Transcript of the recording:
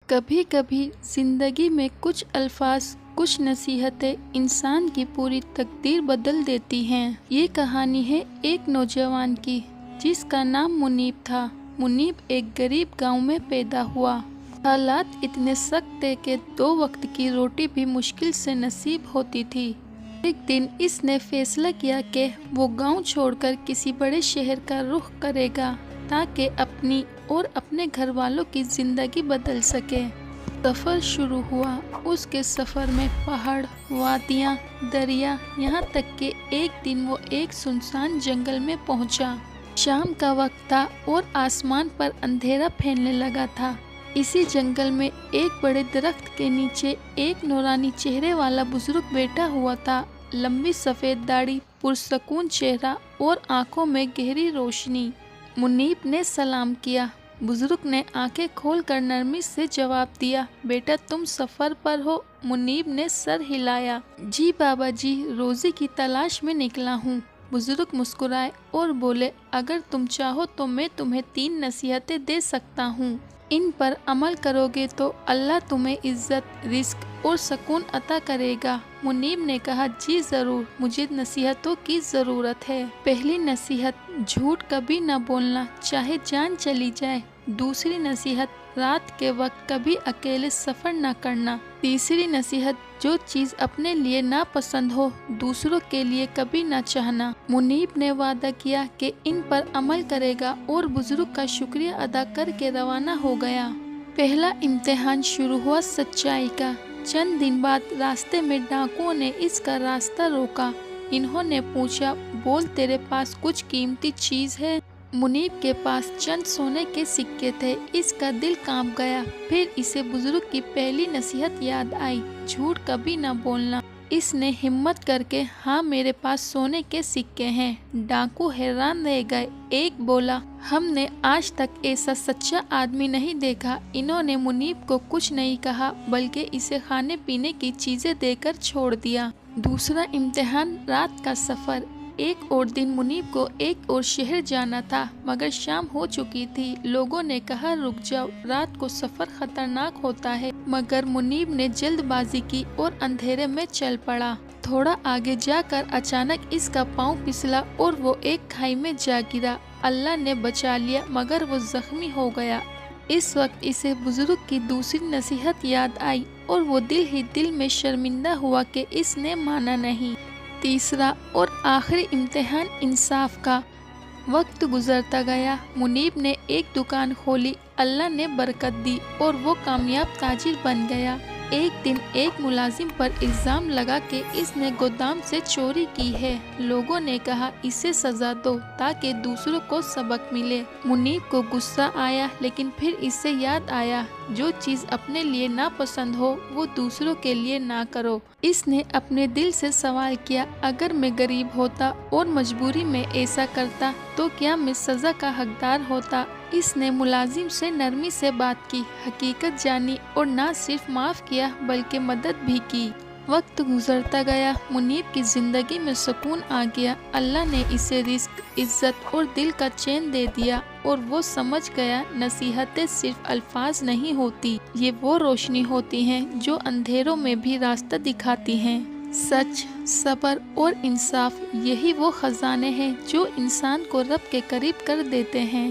کبھی کبھی زندگی میں کچھ الفاظ، کچھ نصیحتیں انسان کی پوری تقدیر بدل دیتی ہیں۔ یہ کہانی ہے ایک نوجوان کی جس کا نام منیب تھا۔ منیب ایک غریب گاؤں میں پیدا ہوا۔ حالات اتنے سخت تھے کہ 2 وقت کی روٹی بھی مشکل سے نصیب ہوتی تھی۔ ایک دن اس نے فیصلہ کیا کہ وہ گاؤں چھوڑ کر کسی بڑے شہر کا رخ کرے گا تاکہ اپنی اور اپنے گھر والوں کی زندگی بدل سکے۔ سفر شروع ہوا۔ اس کے سفر میں پہاڑ، وادیاں، دریا، یہاں تک کہ ایک دن وہ ایک سنسان جنگل میں پہنچا۔ شام کا وقت تھا اور آسمان پر اندھیرا پھیلنے لگا تھا۔ اسی جنگل میں ایک بڑے درخت کے نیچے ایک نورانی چہرے والا بزرگ بیٹھا ہوا تھا۔ لمبی سفید داڑھی، پرسکون چہرہ اور آنکھوں میں گہری روشنی۔ منیب نے سلام کیا۔ بزرگ نے آنکھیں کھول کر نرمی سے جواب دیا، بیٹا تم سفر پر ہو؟ منیب نے سر ہلایا۔ جی بابا جی، روزی کی تلاش میں نکلا ہوں۔ بزرگ مسکرائے اور بولے، اگر تم چاہو تو میں تمہیں 3 نصیحتیں دے سکتا ہوں۔ ان پر عمل کرو گے تو اللہ تمہیں عزت، رزق اور سکون عطا کرے گا۔ منیب نے کہا، جی ضرور، مجھے نصیحتوں کی ضرورت ہے۔ پہلی نصیحت، جھوٹ کبھی نہ بولنا چاہے جان چلی جائے۔ دوسری نصیحت، رات کے وقت کبھی اکیلے سفر نہ کرنا۔ تیسری نصیحت، جو چیز اپنے لیے ناپسند ہو دوسروں کے لیے کبھی نہ چاہنا۔ منیب نے وعدہ کیا کہ ان پر عمل کرے گا اور بزرگ کا شکریہ ادا کر کے روانہ ہو گیا۔ پہلا امتحان شروع ہوا سچائی کا۔ چند دن بعد راستے میں ڈاکوؤں نے اس کا راستہ روکا۔ انہوں نے پوچھا، بول تیرے پاس کچھ قیمتی چیز ہے؟ منیب کے پاس چند سونے کے سکے تھے۔ اس کا دل کانپ گیا۔ پھر اسے بزرگ کی پہلی نصیحت یاد آئی، جھوٹ کبھی نہ بولنا۔ اس نے ہمت کر کے، ہاں میرے پاس سونے کے سکے ہیں۔ ڈاکو حیران رہ گئے۔ ایک بولا، ہم نے آج تک ایسا سچا آدمی نہیں دیکھا۔ انہوں نے منیب کو کچھ نہیں کہا بلکہ اسے کھانے پینے کی چیزیں دے کر چھوڑ دیا۔ دوسرا امتحان، رات کا سفر۔ ایک اور دن منیب کو ایک اور شہر جانا تھا مگر شام ہو چکی تھی۔ لوگوں نے کہا، رک جاؤ، رات کو سفر خطرناک ہوتا ہے، مگر منیب نے جلد بازی کی اور اندھیرے میں چل پڑا۔ تھوڑا آگے جا کر اچانک اس کا پاؤں پھسلا اور وہ ایک کھائی میں جا گرا۔ اللہ نے بچا لیا مگر وہ زخمی ہو گیا۔ اس وقت اسے بزرگ کی دوسری نصیحت یاد آئی اور وہ دل ہی دل میں شرمندہ ہوا کہ اس نے مانا نہیں۔ تیسرا اور آخری امتحان، انصاف کا۔ وقت گزرتا گیا۔ منیب نے ایک دکان کھولی۔ اللہ نے برکت دی اور وہ کامیاب تاجر بن گیا۔ ایک دن ایک ملازم پر الزام لگا کہ اس نے گودام سے چوری کی ہے۔ لوگوں نے کہا، اسے سزا دو تاکہ دوسروں کو سبق ملے۔ منیب کو غصہ آیا لیکن پھر اسے یاد آیا، جو چیز اپنے لیے ناپسند ہو وہ دوسروں کے لیے نہ کرو۔ اس نے اپنے دل سے سوال کیا، اگر میں غریب ہوتا اور مجبوری میں ایسا کرتا تو کیا میں سزا کا حقدار ہوتا؟ اس نے ملازم سے نرمی سے بات کی، حقیقت جانی اور نہ صرف معاف کیا بلکہ مدد بھی کی۔ وقت گزرتا گیا۔ منیب کی زندگی میں سکون آ گیا۔ اللہ نے اسے رزق، عزت اور دل کا چین دے دیا اور وہ سمجھ گیا، نصیحتیں صرف الفاظ نہیں ہوتی، یہ وہ روشنی ہوتی ہیں جو اندھیروں میں بھی راستہ دکھاتی ہیں۔ سچ، صبر اور انصاف، یہی وہ خزانے ہیں جو انسان کو رب کے قریب کر دیتے ہیں۔